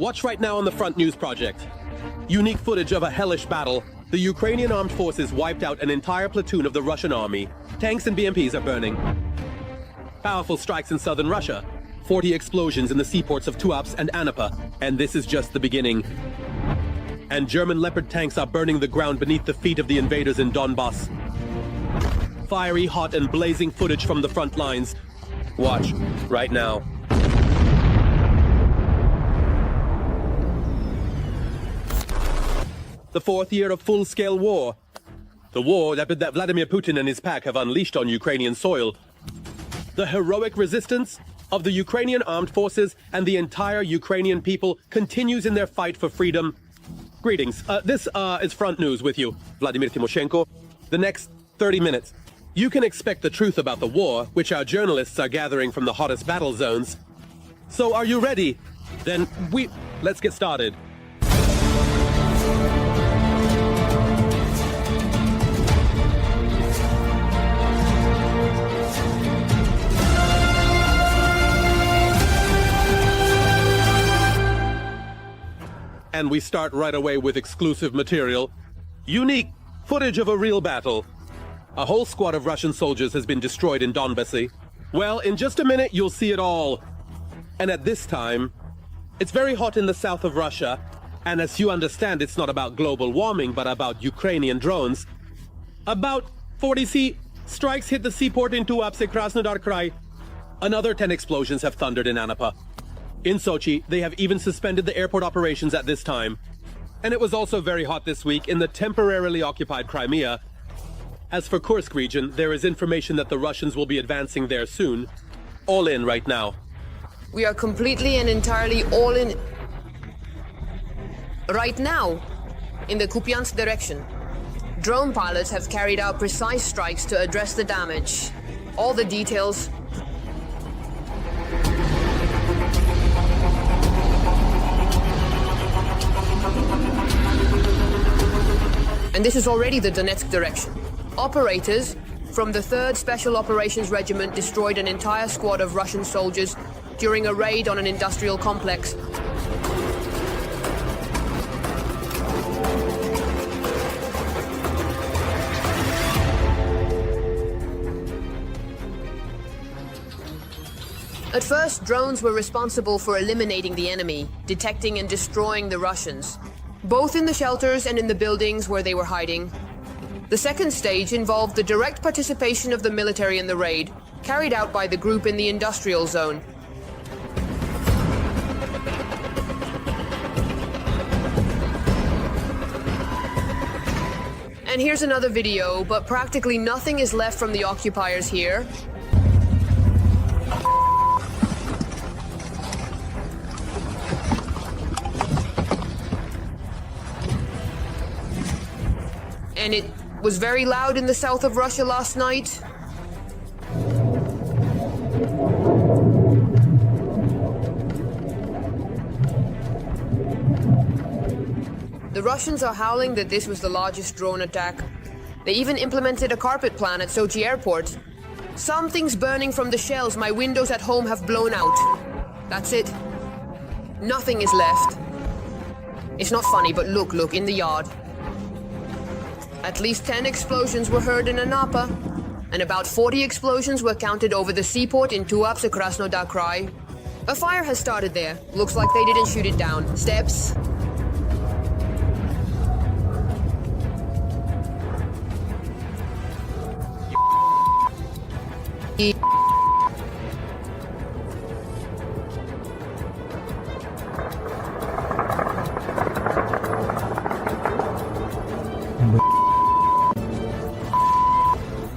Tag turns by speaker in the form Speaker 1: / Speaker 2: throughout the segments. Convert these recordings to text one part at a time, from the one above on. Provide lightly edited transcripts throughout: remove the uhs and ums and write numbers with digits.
Speaker 1: Watch right now on the Front News Project. Unique footage of a hellish battle. The Ukrainian armed forces wiped out an entire platoon of the Russian army. Tanks and BMPs are burning. Powerful strikes in southern Russia. 40 explosions in the seaports of Tuapse and Anapa. And this is just the beginning. And German Leopard tanks are burning the ground beneath the feet of the invaders in Donbass. Fiery, hot, and blazing footage from the front lines. Watch right now. The fourth year of full-scale war. The war that Vladimir Putin and his pack have unleashed on Ukrainian soil. The heroic resistance of the Ukrainian armed forces and the entire Ukrainian people continues in their fight for freedom. Greetings. This is Front News with you, Vladimir Timoshenko. The next 30 minutes. You can expect the truth about the war, which our journalists are gathering from the hottest battle zones. So are you ready? Then let's get started. And we start right away with exclusive material. Unique footage of a real battle. A whole squad of Russian soldiers has been destroyed in Donbass. Well, in just a minute, you'll see it all. And at this time, it's very hot in the south of Russia. And as you understand, it's not about global warming, but about Ukrainian drones. About 40 strikes hit the seaport in Tuapse, Krasnodar Krai. Another 10 explosions have thundered in Anapa. In Sochi, they have even suspended the airport operations at this time. And it was also very hot this week in the temporarily occupied Crimea. As for Kursk region, there is information that the Russians will be advancing there soon. All in right now.
Speaker 2: We are completely and entirely all in right now in the Kupiansk direction. Drone pilots have carried out precise strikes to address the damage. All the details. And this is already the Donetsk direction. Operators from the 3rd Special Operations Regiment destroyed an entire squad of Russian soldiers during a raid on an industrial complex. At first, drones were responsible for eliminating the enemy, detecting and destroying the Russians, both in the shelters and in the buildings where they were hiding. The second stage involved the direct participation of the military in the raid, carried out by the group in the industrial zone. And here's another video, but practically nothing is left from the occupiers here. And it was very loud in the south of Russia last night. The Russians are howling that this was the largest drone attack. They even implemented a carpet plan at Sochi airport. Something's burning from the shells. My windows at home have blown out. That's it. Nothing is left. It's not funny, but look, in the yard. At least 10 explosions were heard in Anapa, and about 40 explosions were counted over the seaport in Tuapse, Krasnodar Krai. A fire has started there. Looks like they didn't shoot it down. Steps.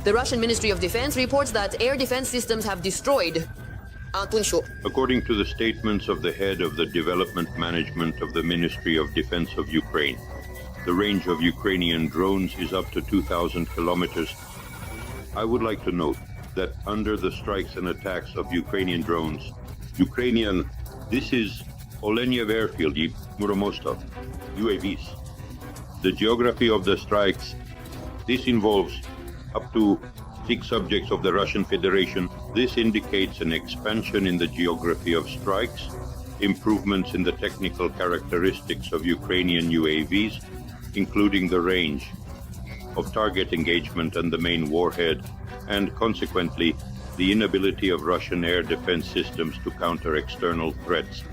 Speaker 2: The Russian Ministry of Defense reports that air defense systems have destroyed.
Speaker 3: According to the statements of the head of the development management of the Ministry of Defense of Ukraine, the range of Ukrainian drones is up to 2,000 kilometers. I would like to note that under the strikes and attacks of Ukrainian drones, this is Olenyev Airfield, Muromostov, UAVs. The geography of the strikes, this involves up to 6 subjects of the Russian Federation. This indicates an expansion in the geography of strikes improvements in the technical characteristics of Ukrainian UAVs, including the range of target engagement and the main warhead, and consequently, the inability of Russian air defense systems to counter external threats.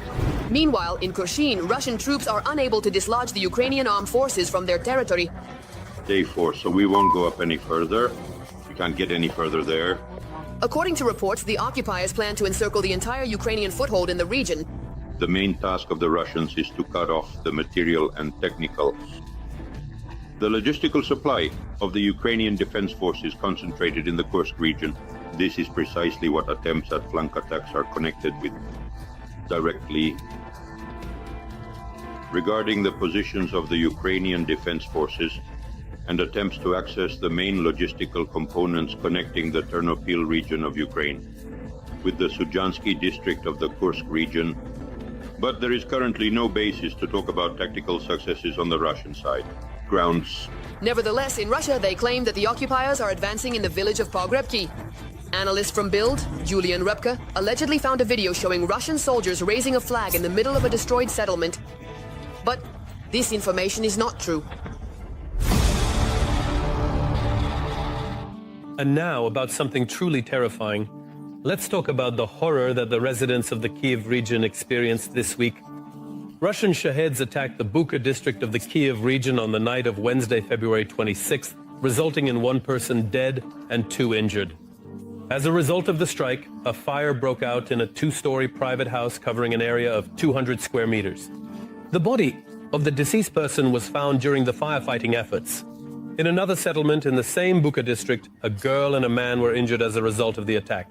Speaker 2: Meanwhile, in Kursk, Russian troops are unable to dislodge the Ukrainian armed forces from their territory.
Speaker 3: Day 4, so we won't go up any further. We can't get any further there.
Speaker 2: According to reports, the occupiers plan to encircle the entire Ukrainian foothold in the region.
Speaker 3: The main task of the Russians is to cut off the material and technical. The logistical supply of the Ukrainian defense force is concentrated in the Kursk region. This is precisely what attempts at flank attacks are connected with directly. Regarding the positions of the Ukrainian defense forces and attempts to access the main logistical components connecting the Ternopil region of Ukraine with the Sudzhansky district of the Kursk region, but there is currently no basis to talk about tactical successes on the Russian side. Grounds.
Speaker 2: Nevertheless, in Russia, they claim that the occupiers are advancing in the village of Pokrovsk. Analyst from Bild, Julian Repke, allegedly found a video showing Russian soldiers raising a flag in the middle of a destroyed settlement. But this information is not true.
Speaker 1: And now about something truly terrifying. Let's talk about the horror that the residents of the Kyiv region experienced this week. Russian Shaheds attacked the Bucha district of the Kyiv region on the night of Wednesday, February 26th, resulting in 1 person dead and 2 injured. As a result of the strike, a fire broke out in a 2-story private house covering an area of 200 square meters. The body of the deceased person was found during the firefighting efforts. In another settlement in the same Bucha district, a girl and a man were injured as a result of the attack.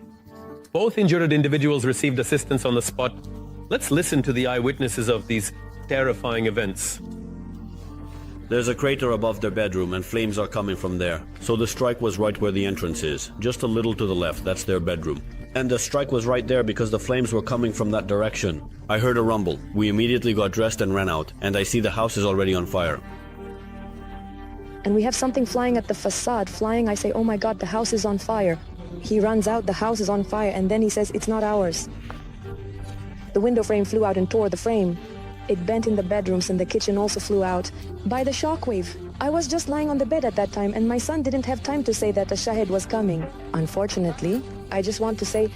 Speaker 1: Both injured individuals received assistance on the spot. Let's listen to the eyewitnesses of these terrifying events.
Speaker 4: There's a crater above their bedroom and flames are coming from there. So the strike was right where the entrance is, just a little to the left, that's their bedroom. And the strike was right there because the flames were coming from that direction. I heard a rumble. We immediately got dressed and ran out, and I see the house is already on fire.
Speaker 5: And we have something flying at the facade, I say, oh my God, the house is on fire. He runs out, the house is on fire, and then he says, it's not ours. The window frame flew out and tore the frame. It bent in the bedrooms and the kitchen also flew out by the shockwave. I was just lying on the bed at that time and my son didn't have time to say that a Shahed was coming. Unfortunately, I just want to say,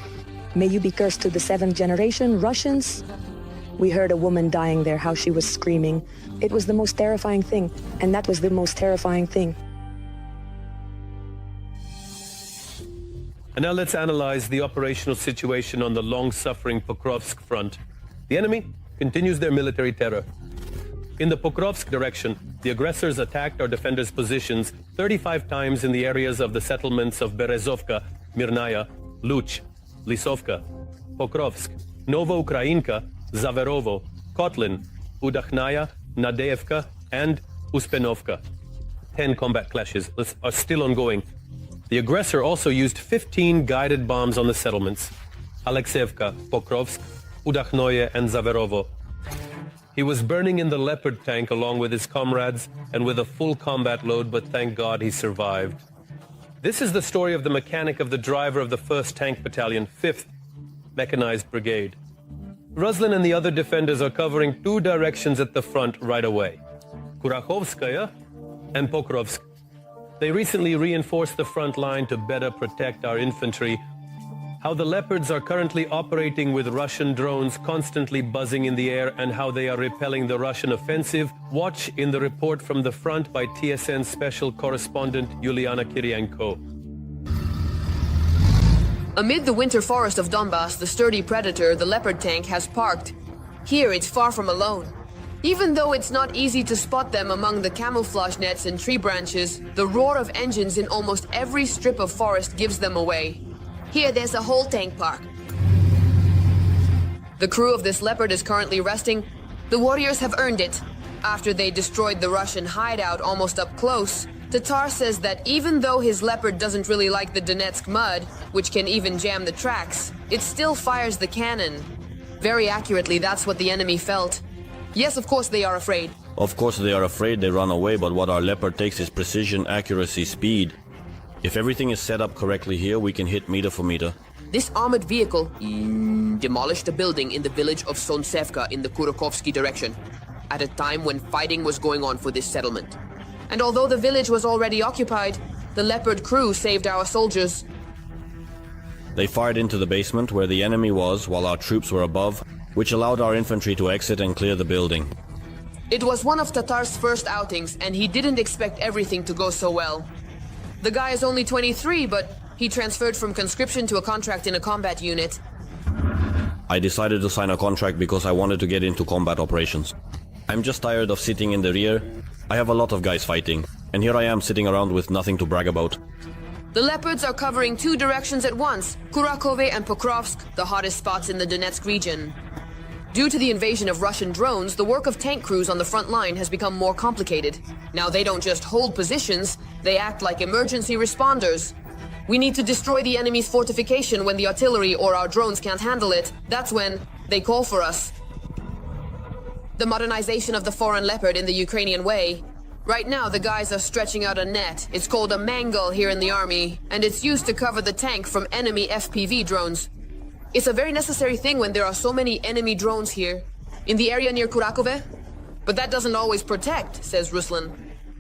Speaker 5: may you be cursed to the 7th generation, Russians. We heard a woman dying there, how she was screaming. It was the most terrifying thing, and that was the most terrifying thing.
Speaker 1: And now let's analyze the operational situation on the long-suffering Pokrovsk front. The enemy continues their military terror. In the Pokrovsk direction, the aggressors attacked our defenders' positions 35 times in the areas of the settlements of Berezovka, Mirnaya, Luch, Lisovka, Pokrovsk, Novoukrayinka, Zaverovo, Kotlin, Udakhnaya, Nadeevka, and Uspenovka. 10 combat clashes are still ongoing. The aggressor also used 15 guided bombs on the settlements: Alexeyevka, Pokrovsk, Udakhnoye, and Zaverovo. He was burning in the Leopard tank along with his comrades and with a full combat load, but thank God he survived. This is the story of the mechanic of the driver of the 1st Tank Battalion, 5th Mechanized Brigade. Ruslin and the other defenders are covering 2 directions at the front right away: Kurakhovskaya and Pokrovsk. They recently reinforced the front line to better protect our infantry. How the Leopards are currently operating with Russian drones constantly buzzing in the air and how they are repelling the Russian offensive, watch in the report from the front by TSN special correspondent Yuliana Kirienko.
Speaker 2: Amid the winter forest of Donbass, the sturdy Predator, the Leopard tank, has parked. Here it's far from alone. Even though it's not easy to spot them among the camouflage nets and tree branches, the roar of engines in almost every strip of forest gives them away. Here there's a whole tank park. The crew of this Leopard is currently resting. The warriors have earned it. After they destroyed the Russian hideout almost up close, Tatar says that even though his Leopard doesn't really like the Donetsk mud, which can even jam the tracks, it still fires the cannon. Very accurately, that's what the enemy felt. Yes, of course they are afraid.
Speaker 4: Of course they are afraid, they run away, but what our Leopard takes is precision, accuracy, speed. If everything is set up correctly here, we can hit meter for meter.
Speaker 2: This armored vehicle demolished a building in the village of Sonsevka in the Kurakovsky direction, at a time when fighting was going on for this settlement. And although the village was already occupied, the Leopard crew saved our soldiers.
Speaker 4: They fired into the basement where the enemy was while our troops were above, which allowed our infantry to exit and clear the building.
Speaker 2: It was one of Tatar's first outings, and he didn't expect everything to go so well. The guy is only 23, but he transferred from conscription to a contract in a combat unit.
Speaker 4: I decided to sign a contract because I wanted to get into combat operations. I'm just tired of sitting in the rear. I have a lot of guys fighting, and here I am sitting around with nothing to brag about.
Speaker 2: The Leopards are covering 2 directions at once, Kharkiv and Pokrovsk, the hottest spots in the Donetsk region. Due to the invasion of Russian drones, the work of tank crews on the front line has become more complicated. Now they don't just hold positions, they act like emergency responders. We need to destroy the enemy's fortification when the artillery or our drones can't handle it. That's when they call for us. The modernization of the foreign Leopard in the Ukrainian way. Right now, the guys are stretching out a net. It's called a mangle here in the army, and it's used to cover the tank from enemy FPV drones. It's a very necessary thing when there are so many enemy drones here, in the area near Kharkiv. But that doesn't always protect, says Ruslan.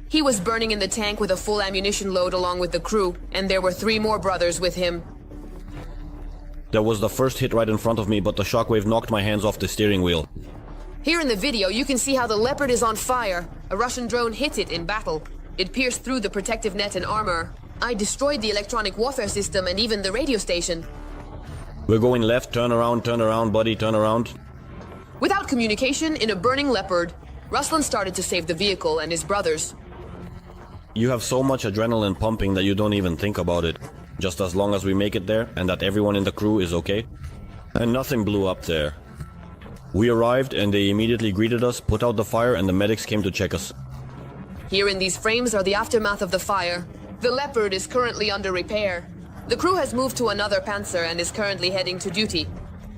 Speaker 2: He was burning in the tank with a full ammunition load along with the crew, and there were 3 more brothers with him.
Speaker 4: There was the first hit right in front of me, but the shockwave knocked my hands off the steering wheel.
Speaker 2: Here in the video, you can see how the Leopard is on fire. A Russian drone hit it in battle. It pierced through the protective net and armor. I destroyed the electronic warfare system and even the radio station.
Speaker 4: We're going left, turn around, buddy, turn around.
Speaker 2: Without communication, in a burning Leopard, Ruslan started to save the vehicle and his brothers.
Speaker 4: You have so much adrenaline pumping that you don't even think about it. Just as long as we make it there and that everyone in the crew is okay. And nothing blew up there. We arrived and they immediately greeted us, put out the fire, and the medics came to check us.
Speaker 2: Here in these frames are the aftermath of the fire. The Leopard is currently under repair. The crew has moved to another Panzer and is currently heading to duty.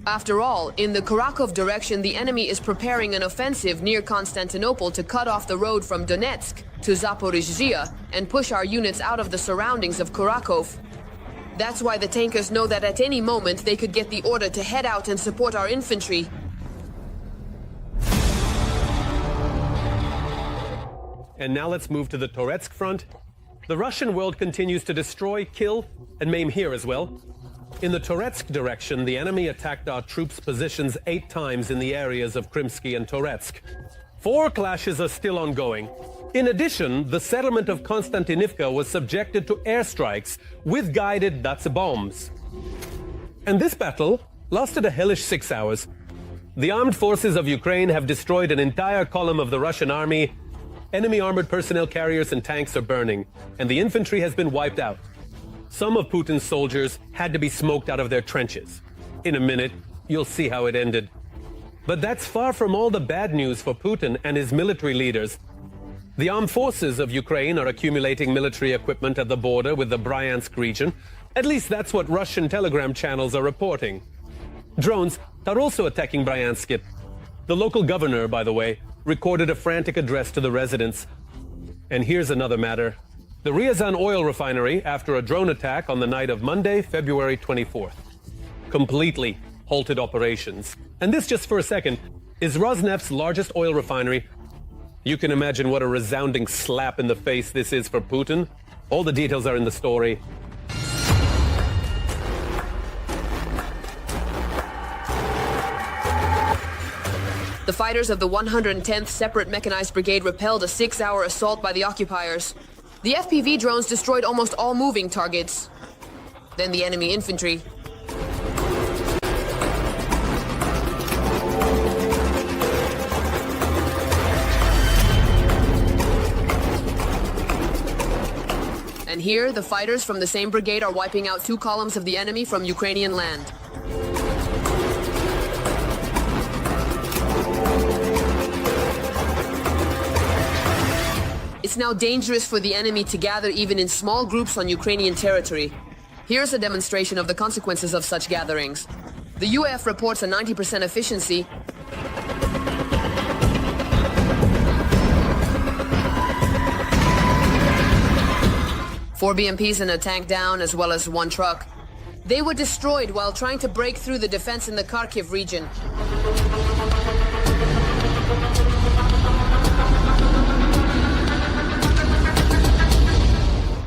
Speaker 2: After all, in the Kharkiv direction, the enemy is preparing an offensive near Constantinople to cut off the road from Donetsk to Zaporizhzhia and push our units out of the surroundings of Kharkiv. That's why the tankers know that at any moment they could get the order to head out and support our infantry.
Speaker 1: And now let's move to the Toretsk front. The Russian world continues to destroy, kill, and maim here as well. In the Toretsk direction, the enemy attacked our troops' positions 8 times in the areas of Krimsky and Toretsk. 4 clashes are still ongoing. In addition, the settlement of Konstantinivka was subjected to airstrikes with guided Datsa bombs. And this battle lasted a hellish 6 hours. The armed forces of Ukraine have destroyed an entire column of the Russian army. Enemy armored personnel carriers and tanks are burning, and the infantry has been wiped out. Some of Putin's soldiers had to be smoked out of their trenches. In a minute, you'll see how it ended. But that's far from all the bad news for Putin and his military leaders. The armed forces of Ukraine are accumulating military equipment at the border with the Bryansk region. At least that's what Russian telegram channels are reporting. Drones are also attacking Bryansk. The local governor, by the way, recorded a frantic address to the residents. And here's another matter. The Ryazan oil refinery, after a drone attack on the night of Monday, February 24th, completely halted operations. And this, just for a second, is Rosneft's largest oil refinery. You can imagine what a resounding slap in the face this is for Putin. All the details are in the story.
Speaker 2: The fighters of the 110th Separate Mechanized Brigade repelled a 6-hour assault by the occupiers. The FPV drones destroyed almost all moving targets. Then the enemy infantry. And here, the fighters from the same brigade are wiping out 2 columns of the enemy from Ukrainian land. It's now dangerous for the enemy to gather even in small groups on Ukrainian territory. Here's a demonstration of the consequences of such gatherings. The UAF reports a 90% efficiency. Four BMPs and a tank down, as well as 1 truck. They were destroyed while trying to break through the defense in the Kharkiv region.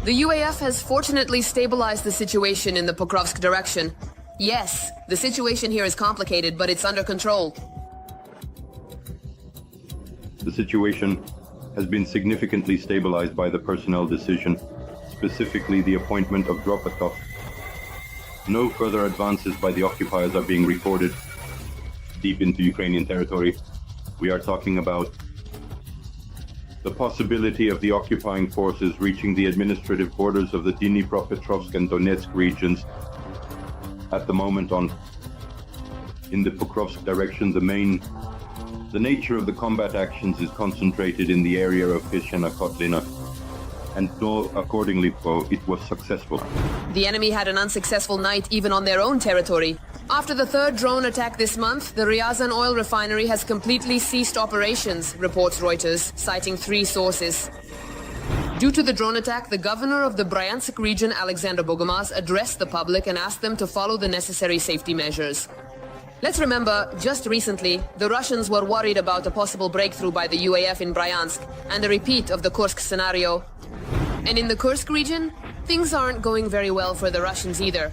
Speaker 2: The UAF has fortunately stabilized the situation in the Pokrovsk direction. Yes, the situation here is complicated, but it's under control.
Speaker 3: The situation has been significantly stabilized by the personnel decision, specifically the appointment of Dropatov. No further advances by the occupiers are being recorded deep into Ukrainian territory. We are talking about the possibility of the occupying forces reaching the administrative borders of the Dnipropetrovsk and Donetsk regions. At the moment in the Pokrovsk direction, the nature of the combat actions is concentrated in the area of Peshchena Kotlina, and accordingly it was successful.
Speaker 2: The enemy had an unsuccessful night even on their own territory. After the third drone attack this month, the Ryazan oil refinery has completely ceased operations, reports Reuters, citing 3 sources. Due to the drone attack, the governor of the Bryansk region, Alexander Bogomaz, addressed the public and asked them to follow the necessary safety measures. Let's remember, just recently, the Russians were worried about a possible breakthrough by the UAF in Bryansk and a repeat of the Kursk scenario. And in the Kursk region, things aren't going very well for the Russians either.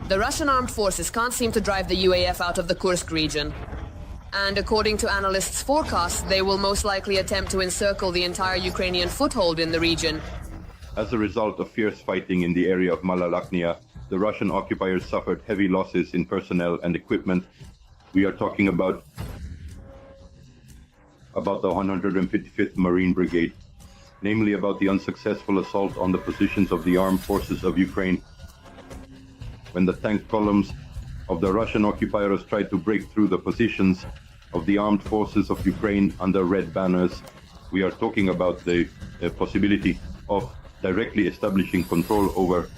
Speaker 2: The Russian armed forces can't seem to drive the UAF out of the Kursk region. And according to analysts' forecasts, they will most likely attempt to encircle the entire Ukrainian foothold in the region.
Speaker 3: As a result of fierce fighting in the area of Malalaknia, the Russian occupiers suffered heavy losses in personnel and equipment. We are talking about the 155th Marine Brigade, namely about the unsuccessful assault on the positions of the armed forces of Ukraine. When the tank columns of the Russian occupiers tried to break through the positions of the armed forces of Ukraine under red banners, we are talking about the possibility of directly establishing control over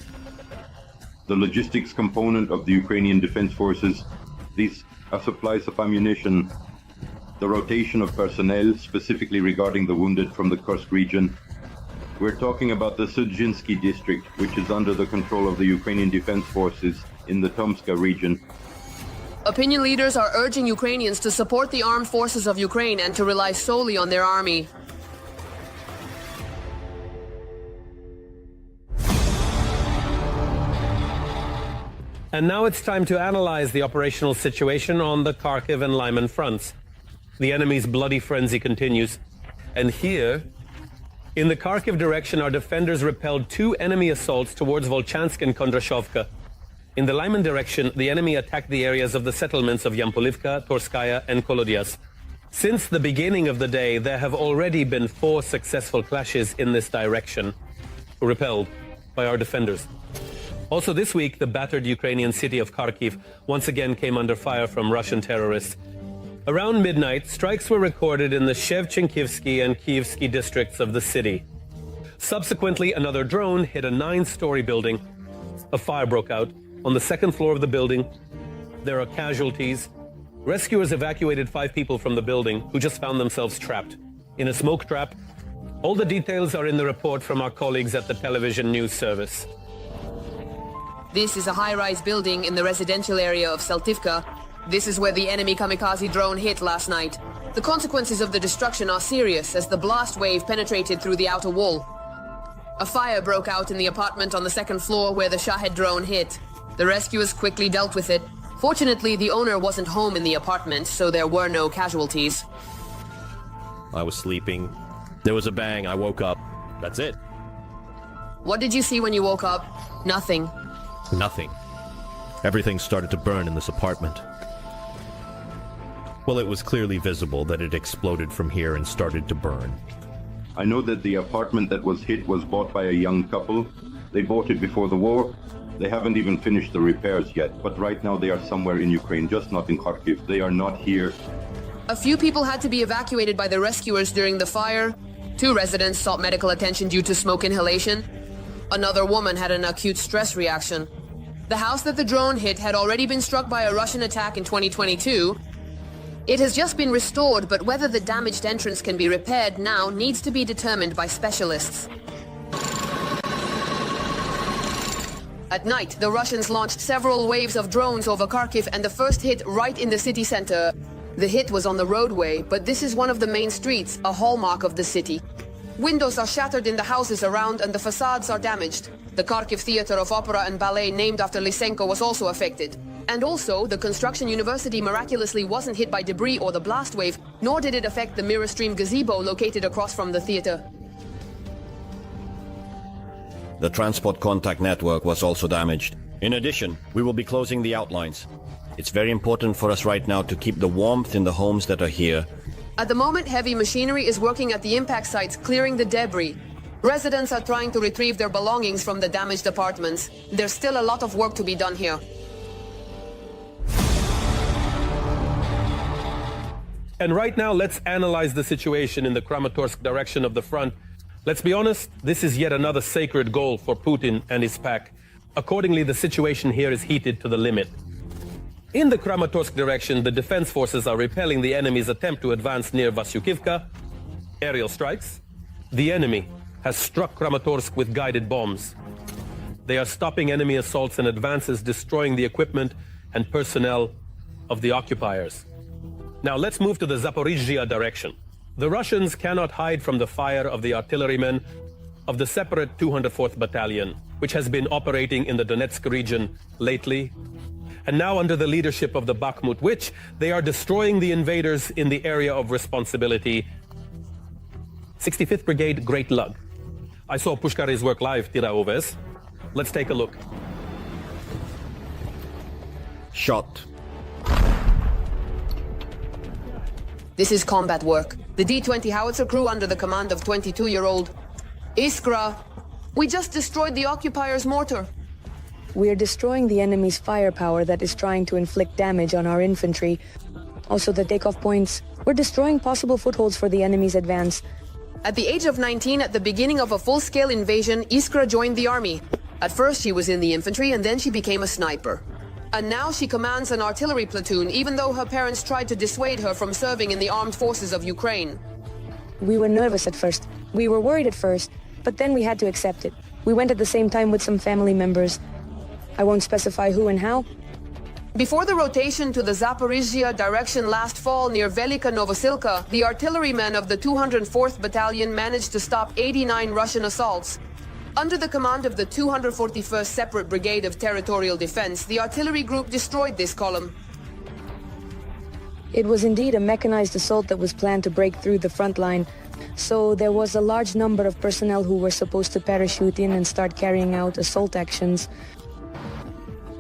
Speaker 3: the logistics component of the Ukrainian defense forces. These are supplies of ammunition, the rotation of personnel, specifically regarding the wounded from the Kursk region. We're talking about the Sudzhinsky district, which is under the control of the Ukrainian defense forces in the Tomska region.
Speaker 2: Opinion leaders are urging Ukrainians to support the armed forces of Ukraine and to rely solely on their army.
Speaker 1: And now it's time to analyze the operational situation on the Kharkiv and Lyman fronts. The enemy's bloody frenzy continues. And here, in the Kharkiv direction, our defenders repelled 2 enemy assaults towards Volchansk and Kondrashovka. In the Lyman direction, the enemy attacked the areas of the settlements of Yampolivka, Torskaya, and Kolodyas. Since the beginning of the day, there have already been 4 successful clashes in this direction, repelled by our defenders. Also this week, the battered Ukrainian city of Kharkiv once again came under fire from Russian terrorists. Around midnight, strikes were recorded in the Shevchenkivsky and Kyivsky districts of the city. Subsequently, another drone hit a 9-story building. A fire broke out on the 2nd floor of the building. There are casualties. Rescuers evacuated 5 people from the building who just found themselves trapped in a smoke trap. All the details are in the report from our colleagues at the television news service.
Speaker 2: This is a high-rise building in the residential area of Saltivka. This is where the enemy kamikaze drone hit last night. The consequences of the destruction are serious as the blast wave penetrated through the outer wall. A fire broke out in the apartment on the 2nd floor where the Shahed drone hit. The rescuers quickly dealt with it. Fortunately, the owner wasn't home in the apartment, so there were no casualties.
Speaker 6: I was sleeping. There was a bang. I woke up. That's it.
Speaker 2: What did you see when you woke up? Nothing.
Speaker 6: Nothing. Everything started to burn in this apartment. Well, it was clearly visible that it exploded from here and started to burn.
Speaker 3: I know that the apartment that was hit was bought by a young couple. They bought it before the war. They haven't even finished the repairs yet, but right now they are somewhere in Ukraine, just not in Kharkiv. They are not here.
Speaker 2: A few people had to be evacuated by the rescuers during the fire. 2 residents sought medical attention due to smoke inhalation. Another woman had an acute stress reaction. The house that the drone hit had already been struck by a Russian attack in 2022. It has just been restored, but whether the damaged entrance can be repaired now needs to be determined by specialists. At night, the Russians launched several waves of drones over Kharkiv and the first hit right in the city center. The hit was on the roadway, but this is one of the main streets, a hallmark of the city. Windows are shattered in the houses around and the facades are damaged. The Kharkiv Theater of Opera and Ballet named after Lysenko was also affected. And also, the construction university miraculously wasn't hit by debris or the blast wave, nor did it affect the mirror stream gazebo located across from the theater.
Speaker 6: The transport contact network was also damaged. In addition, we will be closing the outlines. It's very important for us right now to keep the warmth in the homes that are here.
Speaker 2: At the moment, heavy machinery is working at the impact sites, clearing the debris. Residents are trying to retrieve their belongings from the damaged apartments. There's still a lot of work to be done here.
Speaker 1: And right now, let's analyze the situation in the Kramatorsk direction of the front. Let's be honest, this is yet another sacred goal for Putin and his pack. Accordingly, the situation here is heated to the limit. In the Kramatorsk direction, the defense forces are repelling the enemy's attempt to advance near Vasyukivka. Aerial strikes. The enemy has struck Kramatorsk with guided bombs. They are stopping enemy assaults and advances, destroying the equipment and personnel of the occupiers. Now let's move to the Zaporizhzhia direction. The Russians cannot hide from the fire of the artillerymen of the separate 204th Battalion, which has been operating in the Donetsk region lately, and now under the leadership of the Bakhmut, which they are destroying the invaders in the area of responsibility. 65th Brigade, Great Lug. I saw Pushkare's work live, Tira Oves. Let's take a look.
Speaker 6: Shot.
Speaker 2: This is combat work. The D-20 howitzer crew under the command of 22-year-old Iskra. We just destroyed the occupiers' mortar.
Speaker 5: We are destroying the enemy's firepower that is trying to inflict damage on our infantry. Also the takeoff points. We're destroying possible footholds for the enemy's advance.
Speaker 2: At the age of 19, at the beginning of a full-scale invasion, Iskra joined the army. At first she was in the infantry and then she became a sniper. And now she commands an artillery platoon, even though her parents tried to dissuade her from serving in the armed forces of Ukraine.
Speaker 5: We were nervous at first. We were worried at first, but then we had to accept it. We went at the same time with some family members. I won't specify who and how.
Speaker 2: Before the rotation to the Zaporizhzhia direction last fall near Velika Novosilka, the artillerymen of the 204th Battalion managed to stop 89 Russian assaults. Under the command of the 241st Separate Brigade of Territorial Defense, the artillery group destroyed this column.
Speaker 5: It was indeed a mechanized assault that was planned to break through the front line. So there was a large number of personnel who were supposed to parachute in and start carrying out assault actions.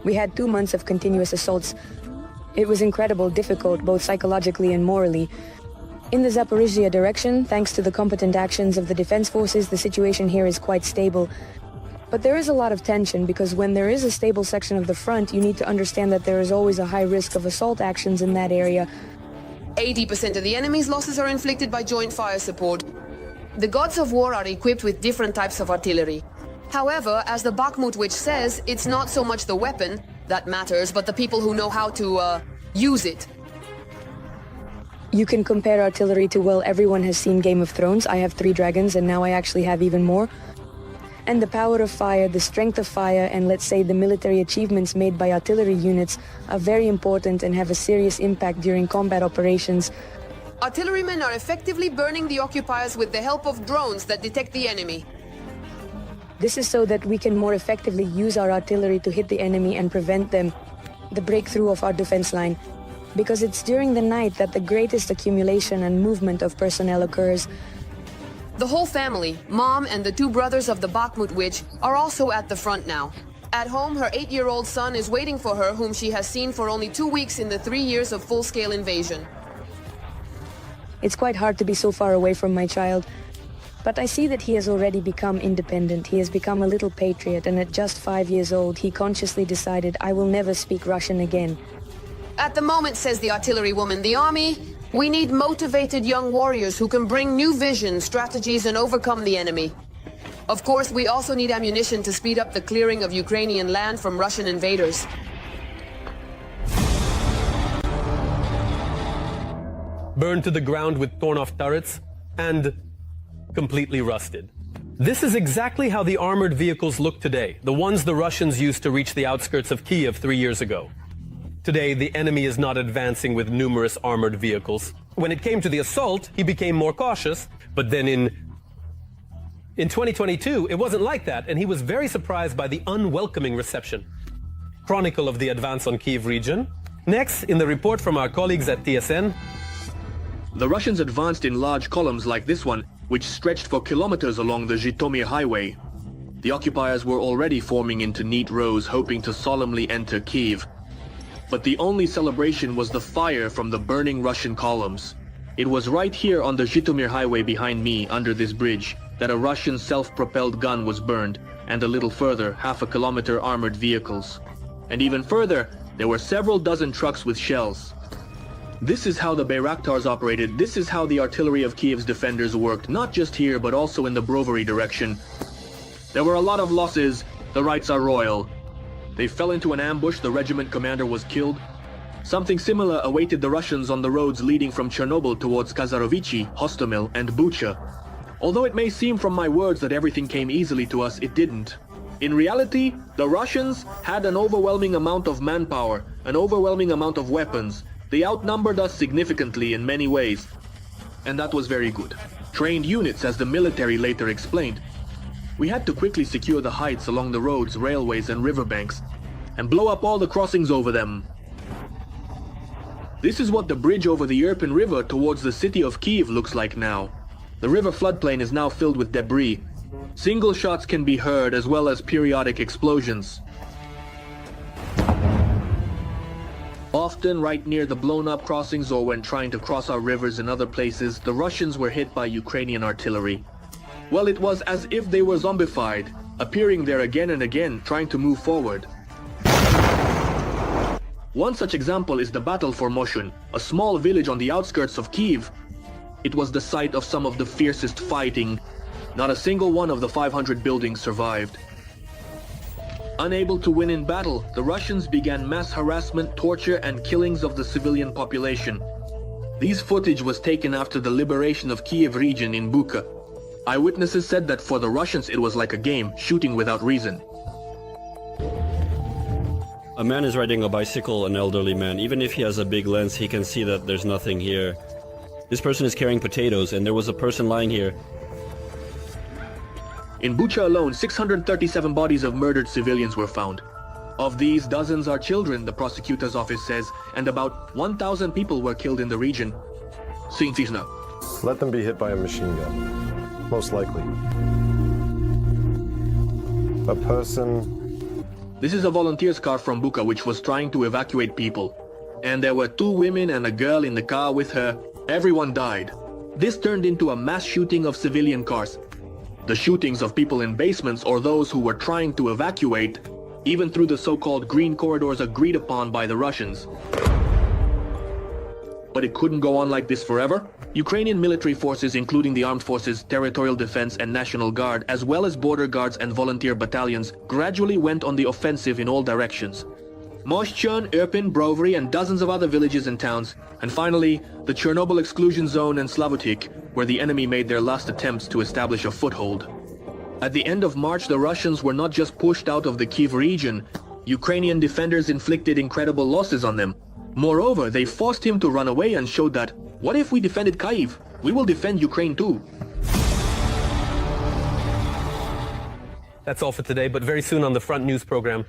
Speaker 5: We had 2 months of continuous assaults. It was incredibly difficult, both psychologically and morally. In the Zaporizhzhia direction, thanks to the competent actions of the defense forces, the situation here is quite stable. But there is a lot of tension, because when there is a stable section of the front, you need to understand that there is always a high risk of assault actions in that area.
Speaker 2: 80% of the enemy's losses are inflicted by joint fire support. The gods of war are equipped with different types of artillery. However, as the Bakhmut witch says, it's not so much the weapon that matters, but the people who know how to use it.
Speaker 5: You can compare artillery to, well, everyone has seen Game of Thrones. I have 3 dragons, and now I actually have even more. And the power of fire, the strength of fire, and let's say the military achievements made by artillery units are very important and have a serious impact during combat operations.
Speaker 2: Artillerymen are effectively burning the occupiers with the help of drones that detect the enemy.
Speaker 5: This is so that we can more effectively use our artillery to hit the enemy and prevent them, the breakthrough of our defense line. Because it's during the night that the greatest accumulation and movement of personnel occurs.
Speaker 2: The whole family, mom and the 2 brothers of the Bakhmut witch, are also at the front now. At home, her 8-year-old son is waiting for her, whom she has seen for only 2 weeks in the 3 years of full-scale invasion.
Speaker 5: It's quite hard to be so far away from my child. But I see that he has already become independent. He has become a little patriot, and at just 5 years old, he consciously decided, I will never speak Russian again.
Speaker 2: At the moment, says the artillerywoman, the army, we need motivated young warriors who can bring new vision, strategies, and overcome the enemy. Of course, we also need ammunition to speed up the clearing of Ukrainian land from Russian invaders.
Speaker 1: Burned to the ground with torn-off turrets and completely rusted. This is exactly how the armored vehicles look today, the ones the Russians used to reach the outskirts of Kyiv 3 years ago. Today, the enemy is not advancing with numerous armored vehicles. When it came to the assault, he became more cautious, but then in 2022, it wasn't like that, and he was very surprised by the unwelcoming reception. Chronicle of the advance on Kyiv region. Next, in the report from our colleagues at TSN.
Speaker 7: The Russians advanced in large columns like this one, which stretched for kilometers along the Zhytomyr highway. The occupiers were already forming into neat rows, hoping to solemnly enter Kyiv. But the only celebration was the fire from the burning Russian columns. It was right here on the Zhytomyr highway behind me, under this bridge, that a Russian self-propelled gun was burned, and a little further, half a kilometer armored vehicles. And even further, there were several dozen trucks with shells. This is how the Bayraktars operated. This is how the artillery of Kyiv's defenders worked, not just here, but also in the Brovary direction. There were a lot of losses. The rights are royal. They fell into an ambush. The regiment commander was killed. Something similar awaited the Russians on the roads leading from Chernobyl towards Kazarovichi, Hostomel, and Bucha. Although it may seem from my words that everything came easily to us, it didn't. In reality, the Russians had an overwhelming amount of manpower, an overwhelming amount of weapons. They outnumbered us significantly in many ways, and that was very good. Trained units, as the military later explained. We had to quickly secure the heights along the roads, railways, and riverbanks, and blow up all the crossings over them. This is what the bridge over the Irpin River towards the city of Kyiv looks like now. The river floodplain is now filled with debris. Single shots can be heard, as well as periodic explosions. Often right near the blown-up crossings or when trying to cross our rivers in other places, the Russians were hit by Ukrainian artillery. Well, it was as if they were zombified, appearing there again and again, trying to move forward. One such example is the battle for Moshun, a small village on the outskirts of Kyiv. It was the site of some of the fiercest fighting. Not a single one of the 500 buildings survived. Unable to win in battle, the Russians began mass harassment, torture, and killings of the civilian population. These footage was taken after the liberation of Kyiv region in Bucha. Eyewitnesses said that for the Russians it was like a game, shooting without reason.
Speaker 4: A man is riding a bicycle, an elderly man. Even if he has a big lens, he can see that there's nothing here. This person is carrying potatoes, and there was a person lying here.
Speaker 7: In Bucha alone, 637 bodies of murdered civilians were found. Of these, dozens are children, the prosecutor's office says, and about 1,000 people were killed in the region.
Speaker 8: Let them be hit by a machine gun. Most likely. A person...
Speaker 7: This is a volunteer's car from Bucha which was trying to evacuate people. And there were 2 women and a girl in the car with her. Everyone died. This turned into a mass shooting of civilian cars. The shootings of people in basements or those who were trying to evacuate, even through the so-called green corridors agreed upon by the Russians. But it couldn't go on like this forever. Ukrainian military forces, including the armed forces, territorial defense, and National Guard, as well as border guards and volunteer battalions, gradually went on the offensive in all directions. Moshchun, Irpin, Brovary, and dozens of other villages and towns, and finally, the Chernobyl exclusion zone and Slavotik, where the enemy made their last attempts to establish a foothold. At the end of March, the Russians were not just pushed out of the Kyiv region. Ukrainian defenders inflicted incredible losses on them. Moreover, they forced him to run away and showed that, what if we defended Kyiv? We will defend Ukraine too.
Speaker 1: That's all for today, but very soon on the Front News program.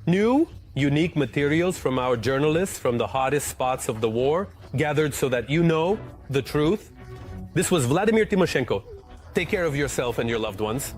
Speaker 1: New, unique materials from our journalists from the hottest spots of the war, gathered so that you know the truth. This was Vladimir Timoshenko. Take care of yourself and your loved ones.